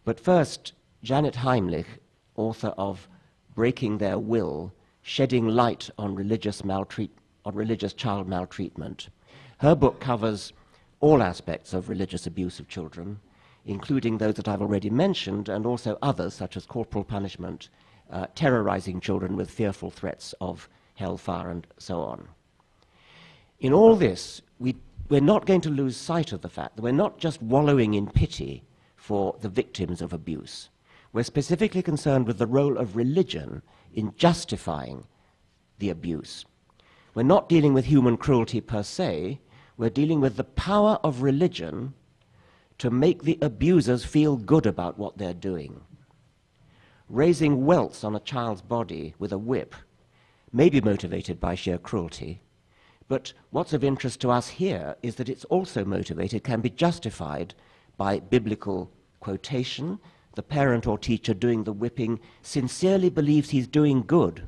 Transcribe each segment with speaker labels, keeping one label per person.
Speaker 1: But first, Janet Heimlich, author of Breaking Their Will, Shedding Light on Religious Child Maltreatment. Her book covers all aspects of religious abuse of children, including those that I've already mentioned, and also others, such as corporal punishment, terrorizing children with fearful threats of hellfire, and so on. In all this, we're not going to lose sight of the fact that we're not just wallowing in pity for the victims of abuse. We're specifically concerned with the role of religion in justifying the abuse. We're not dealing with human cruelty per se, we're dealing with the power of religion to make the abusers feel good about what they're doing. Raising welts on a child's body with a whip may be motivated by sheer cruelty, but what's of interest to us here is that it's also motivated, can be justified by biblical quotation. The parent or teacher doing the whipping sincerely believes he's doing good,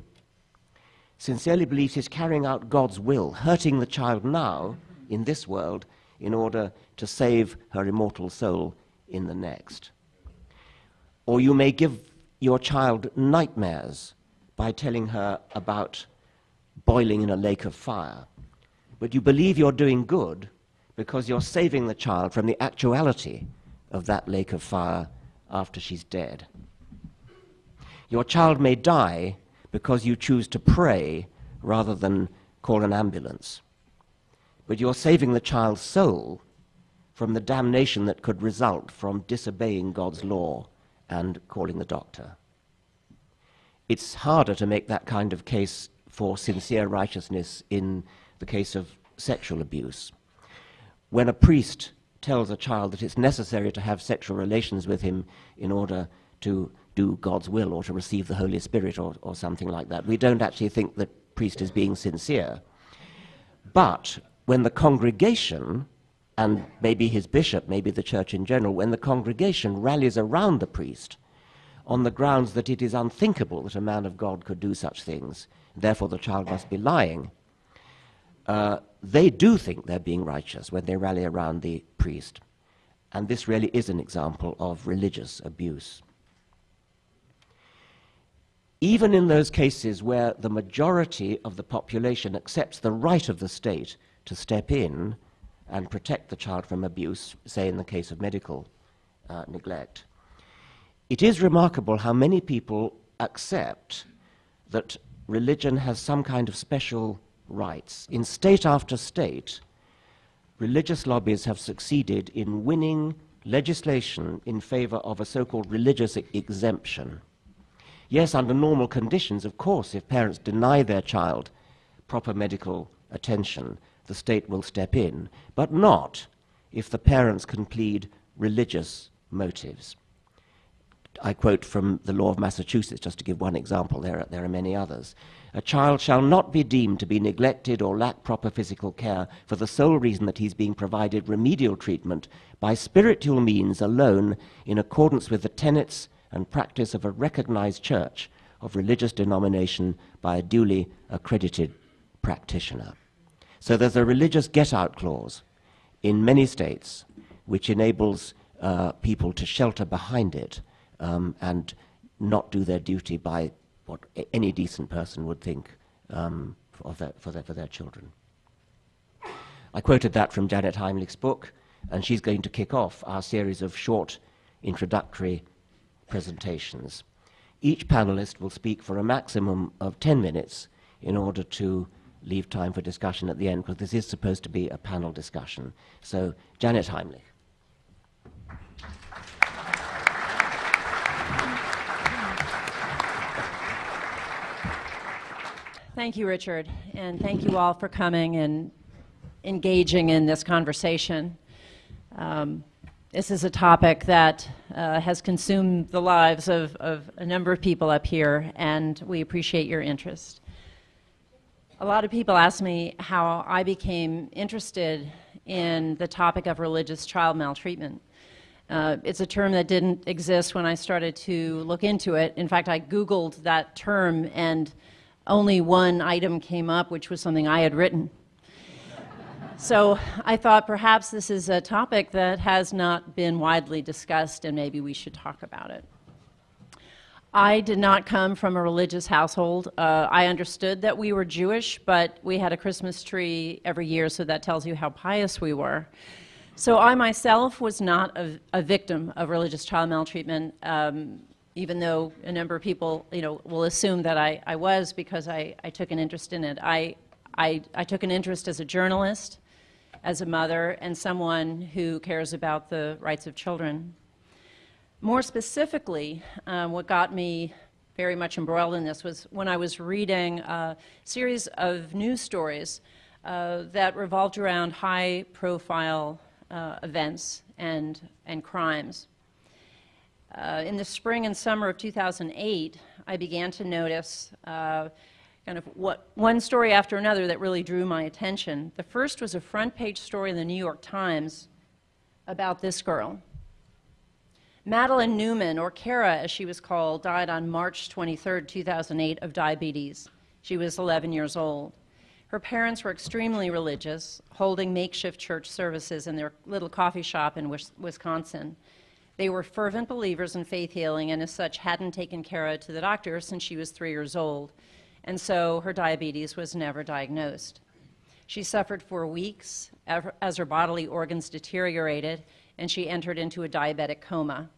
Speaker 1: sincerely believes he's carrying out God's will, hurting the child now in this world in order to save her immortal soul in the next. Or you may give your child nightmares by telling her about boiling in a lake of fire, but you believe you're doing good because you're saving the child from the actuality of that lake of fire after she's dead. Your child may die because you choose to pray rather than call an ambulance, but you're saving the child's soul from the damnation that could result from disobeying God's law and calling the doctor. It's harder to make that kind of case for sincere righteousness in the case of sexual abuse. When a priest tells a child that it's necessary to have sexual relations with him in order to do God's will or to receive the Holy Spirit or something like that, we don't actually think the priest is being sincere. But when the congregation, and maybe his bishop, maybe the church in general, when the congregation rallies around the priest on the grounds that it is unthinkable that a man of God could do such things, therefore the child must be lying, they do think they're being righteous when they rally around the priest. And this really is an example of religious abuse. Even in those cases where the majority of the population accepts the right of the state to step in and protect the child from abuse, say in the case of medical neglect, it is remarkable how many people accept that religion has some kind of special rights. In state after state, religious lobbies have succeeded in winning legislation in favor of a so-called religious exemption. Yes, under normal conditions, of course, if parents deny their child proper medical attention, the state will step in, but not if the parents can plead religious motives. I quote from the law of Massachusetts, just to give one example. There are many others. A child shall not be deemed to be neglected or lack proper physical care for the sole reason that he's being provided remedial treatment by spiritual means alone in accordance with the tenets and practice of a recognized church of religious denomination by a duly accredited practitioner. So there's a religious get-out clause in many states which enables people to shelter behind it and not do their duty by what any decent person would think for their children. I quoted that from Janet Heimlich's book, and she's going to kick off our series of short introductory presentations. Each panelist will speak for a maximum of 10 minutes in order to leave time for discussion at the end, because this is supposed to be a panel discussion. So, Janet Heimlich.
Speaker 2: Thank you, Richard, and thank you all for coming and engaging in this conversation. This is a topic that has consumed the lives of a number of people up here, and we appreciate your interest. A lot of people ask me how I became interested in the topic of religious child maltreatment. It's a term that didn't exist when I started to look into it. In fact, I Googled that term, and only one item came up, which was something I had written. So I thought perhaps this is a topic that has not been widely discussed, and maybe we should talk about it. I did not come from a religious household. I understood that we were Jewish, but we had a Christmas tree every year, so that tells you how pious we were. So I myself was not a victim of religious child maltreatment, even though a number of people, will assume that I was, because I took an interest in it. I took an interest as a journalist, as a mother, and someone who cares about the rights of children. More specifically, what got me very much embroiled in this was when I was reading a series of news stories that revolved around high-profile events and crimes. In the spring and summer of 2008, I began to notice kind of one story after another that really drew my attention. The first was a front-page story in the New York Times about this girl. Madeline Newman, or Kara as she was called, died on March 23, 2008 of diabetes. She was 11 years old. Her parents were extremely religious, holding makeshift church services in their little coffee shop in Wisconsin. They were fervent believers in faith healing, and as such hadn't taken Kara to the doctor since she was 3 years old. And so her diabetes was never diagnosed. She suffered for weeks as her bodily organs deteriorated, and she entered into a diabetic coma.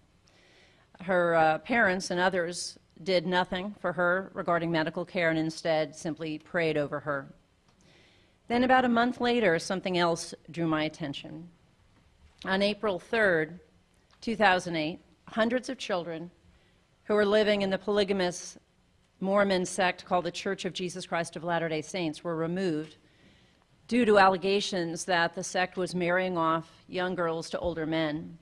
Speaker 2: Her parents and others did nothing for her regarding medical care and instead simply prayed over her. Then about a month later, something else drew my attention. On April 3rd, 2008, hundreds of children who were living in the polygamous Mormon sect called the Church of Jesus Christ of Latter-day Saints were removed due to allegations that the sect was marrying off young girls to older men.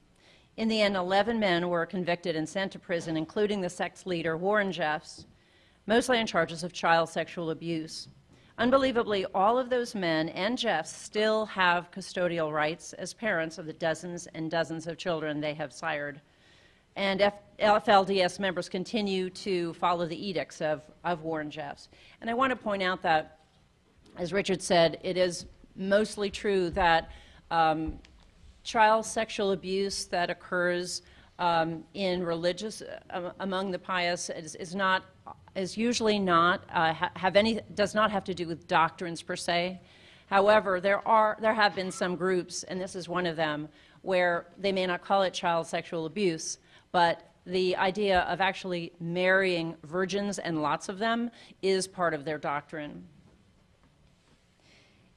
Speaker 2: In the end, 11 men were convicted and sent to prison, including the sect's leader, Warren Jeffs, mostly on charges of child sexual abuse. Unbelievably, all of those men and Jeffs still have custodial rights as parents of the dozens and dozens of children they have sired. And FLDS members continue to follow the edicts of Warren Jeffs. And I want to point out that, as Richard said, it is mostly true that child sexual abuse that occurs in religious, among the pious, is usually not does not have to do with doctrines per se. However, there have been some groups, and this is one of them, where they may not call it child sexual abuse, but the idea of actually marrying virgins, and lots of them, is part of their doctrine.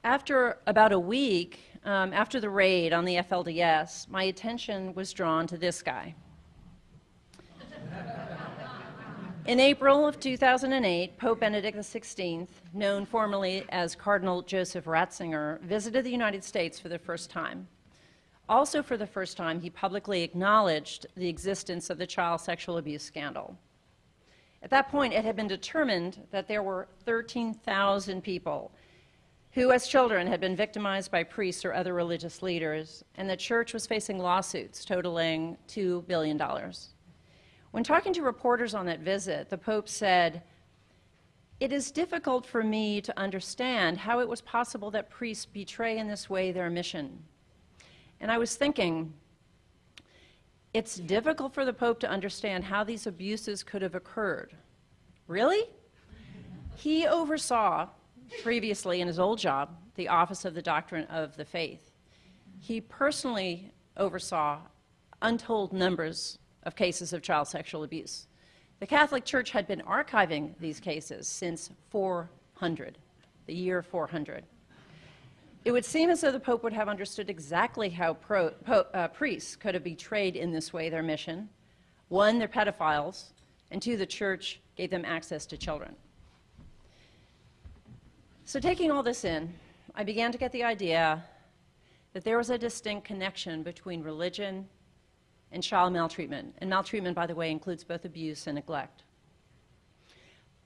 Speaker 2: After about a week, after the raid on the FLDS, my attention was drawn to this guy. In April of 2008, Pope Benedict XVI, known formally as Cardinal Joseph Ratzinger, visited the United States for the first time. Also for the first time, he publicly acknowledged the existence of the child sexual abuse scandal. At that point, it had been determined that there were 13,000 people who, as children, had been victimized by priests or other religious leaders, and the church was facing lawsuits totaling $2 billion. When talking to reporters on that visit, the Pope said, "It is difficult for me to understand how it was possible that priests betray in this way their mission." And I was thinking, it's difficult for the Pope to understand how these abuses could have occurred. Really? He oversaw, previously in his old job, the Office of the Doctrine of the Faith. He personally oversaw untold numbers of cases of child sexual abuse. The Catholic Church had been archiving these cases since 400, the year 400. It would seem as though the Pope would have understood exactly how priests could have betrayed in this way their mission. One, they're pedophiles, and two, the Church gave them access to children. So taking all this in, I began to get the idea that there was a distinct connection between religion and child maltreatment. And maltreatment, by the way, includes both abuse and neglect.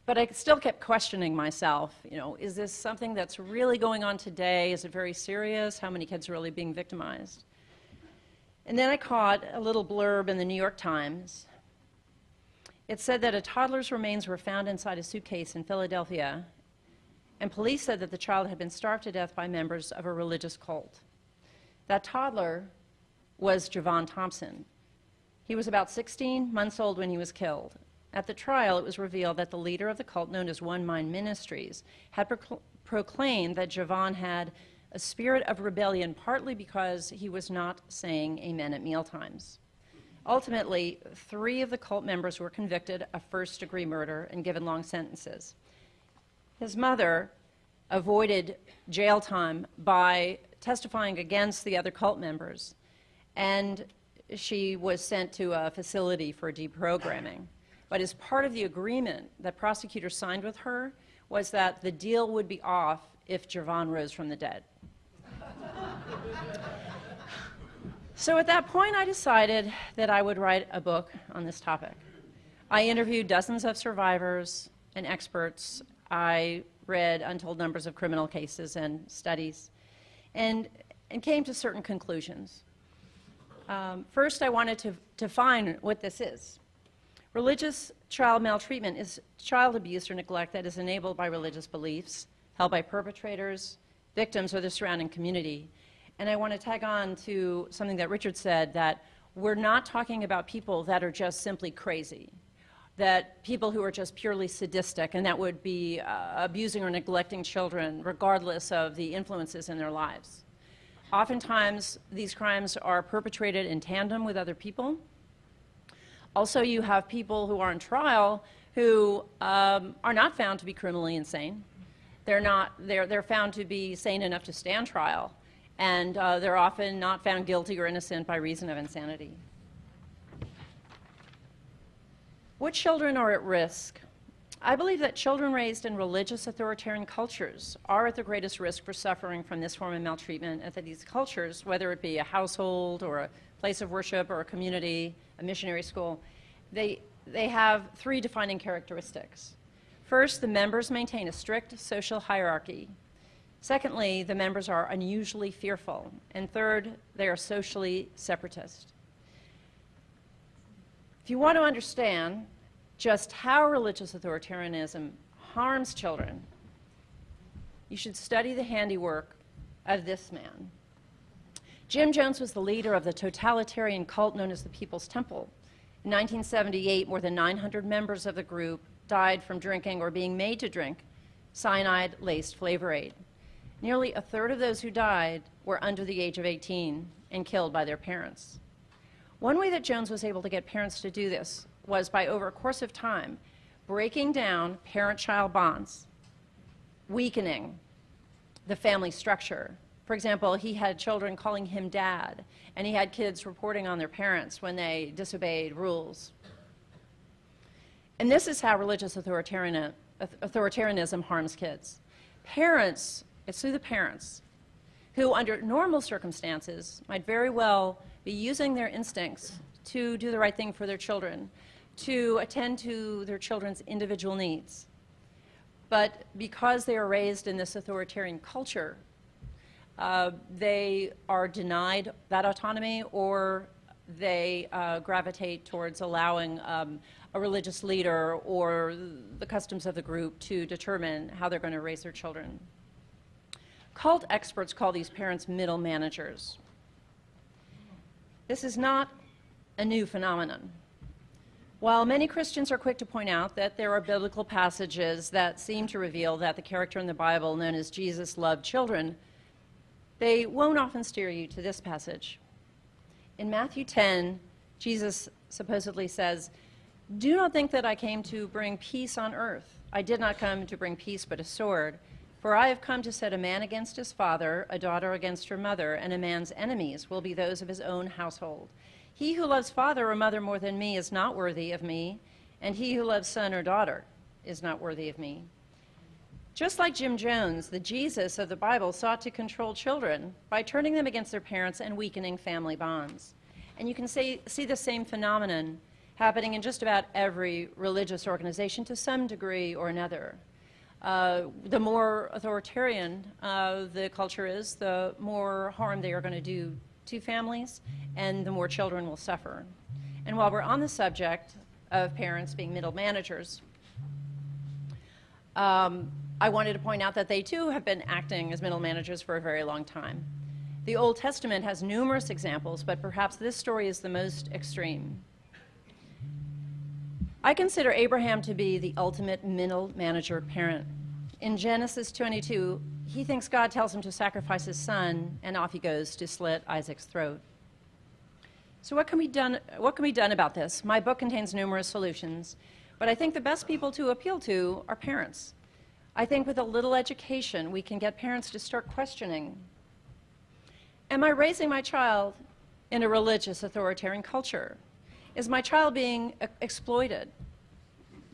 Speaker 2: But I still kept questioning myself, is this something that's really going on today? Is it very serious? How many kids are really being victimized? And then I caught a little blurb in the New York Times. It said that a toddler's remains were found inside a suitcase in Philadelphia, and police said that the child had been starved to death by members of a religious cult. That toddler was Javon Thompson. He was about 16 months old when he was killed. At the trial, it was revealed that the leader of the cult, known as One Mind Ministries, had proclaimed that Javon had a spirit of rebellion, partly because he was not saying amen at mealtimes. Ultimately, 3 of the cult members were convicted of first-degree murder and given long sentences. His mother avoided jail time by testifying against the other cult members, and she was sent to a facility for deprogramming. But as part of the agreement that prosecutors signed with her was that the deal would be off if Javon rose from the dead. So at that point, I decided that I would write a book on this topic. I interviewed dozens of survivors and experts. I read untold numbers of criminal cases and studies, and came to certain conclusions. First, I wanted to define what this is. Religious child maltreatment is child abuse or neglect that is enabled by religious beliefs, held by perpetrators, victims, or the surrounding community. And I want to tag on to something that Richard said, that we're not talking about people that are just simply crazy, that people who are just purely sadistic and that would be abusing or neglecting children regardless of the influences in their lives. Oftentimes, these crimes are perpetrated in tandem with other people. Also, you have people who are on trial who are not found to be criminally insane. They're found to be sane enough to stand trial, and they're often not found guilty or innocent by reason of insanity. What children are at risk? I believe that children raised in religious authoritarian cultures are at the greatest risk for suffering from this form of maltreatment, and that these cultures, whether it be a household or a place of worship or a community, a missionary school, they have 3 defining characteristics. First, the members maintain a strict social hierarchy. Secondly, the members are unusually fearful. And third, they are socially separatist. If you want to understand just how religious authoritarianism harms children, you should study the handiwork of this man. Jim Jones was the leader of the totalitarian cult known as the People's Temple. In 1978, more than 900 members of the group died from drinking or being made to drink cyanide-laced Flavor Aid. Nearly a third of those who died were under the age of 18 and killed by their parents. One way that Jones was able to get parents to do this was by, over a course of time, breaking down parent-child bonds, weakening the family structure. For example, he had children calling him dad, and he had kids reporting on their parents when they disobeyed rules. And this is how religious authoritarianism harms kids. Parents, it's through the parents, who under normal circumstances might very well be using their instincts to do the right thing for their children, to attend to their children's individual needs. But because they are raised in this authoritarian culture, they are denied that autonomy, or they gravitate towards allowing a religious leader or the customs of the group to determine how they're going to raise their children. Cult experts call these parents middle managers. This is not a new phenomenon. While many Christians are quick to point out that there are biblical passages that seem to reveal that the character in the Bible known as Jesus loved children, they won't often steer you to this passage. In Matthew 10, Jesus supposedly says, "Do not think that I came to bring peace on earth. I did not come to bring peace but a sword. For I have come to set a man against his father, a daughter against her mother, and a man's enemies will be those of his own household. He who loves father or mother more than me is not worthy of me, and he who loves son or daughter is not worthy of me." Just like Jim Jones, the Jesus of the Bible sought to control children by turning them against their parents and weakening family bonds. And you can see the same phenomenon happening in just about every religious organization to some degree or another. The more authoritarian the culture is, the more harm they are going to do to families, and the more children will suffer. And while we're on the subject of parents being middle managers, I wanted to point out that they too have been acting as middle managers for a very long time. The Old Testament has numerous examples, but perhaps this story is the most extreme. I consider Abraham to be the ultimate middle manager parent. In Genesis 22, he thinks God tells him to sacrifice his son, and off he goes to slit Isaac's throat. So what can be done about this? My book contains numerous solutions, but I think the best people to appeal to are parents. I think with a little education, we can get parents to start questioning. Am I raising my child in a religious authoritarian culture? Is my child being exploited?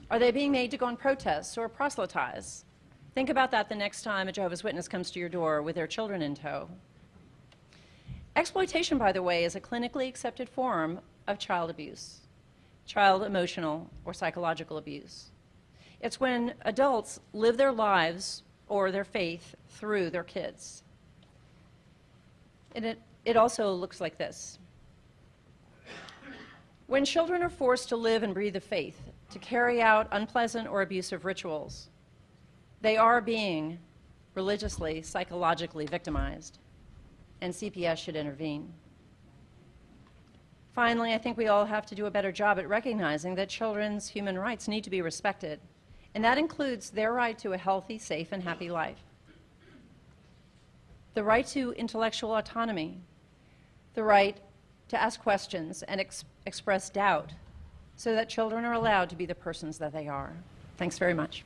Speaker 2: Are they being made to go on protests or proselytize? Think about that the next time a Jehovah's Witness comes to your door with their children in tow. Exploitation, by the way, is a clinically accepted form of child abuse, child emotional or psychological abuse. It's when adults live their lives or their faith through their kids. And it also looks like this. When children are forced to live and breathe the faith, to carry out unpleasant or abusive rituals, they are being religiously, psychologically victimized, and CPS should intervene. Finally, I think we all have to do a better job at recognizing that children's human rights need to be respected, and that includes their right to a healthy, safe, and happy life. The right to intellectual autonomy, the right to ask questions and express doubt so that children are allowed to be the persons that they are. Thanks very much.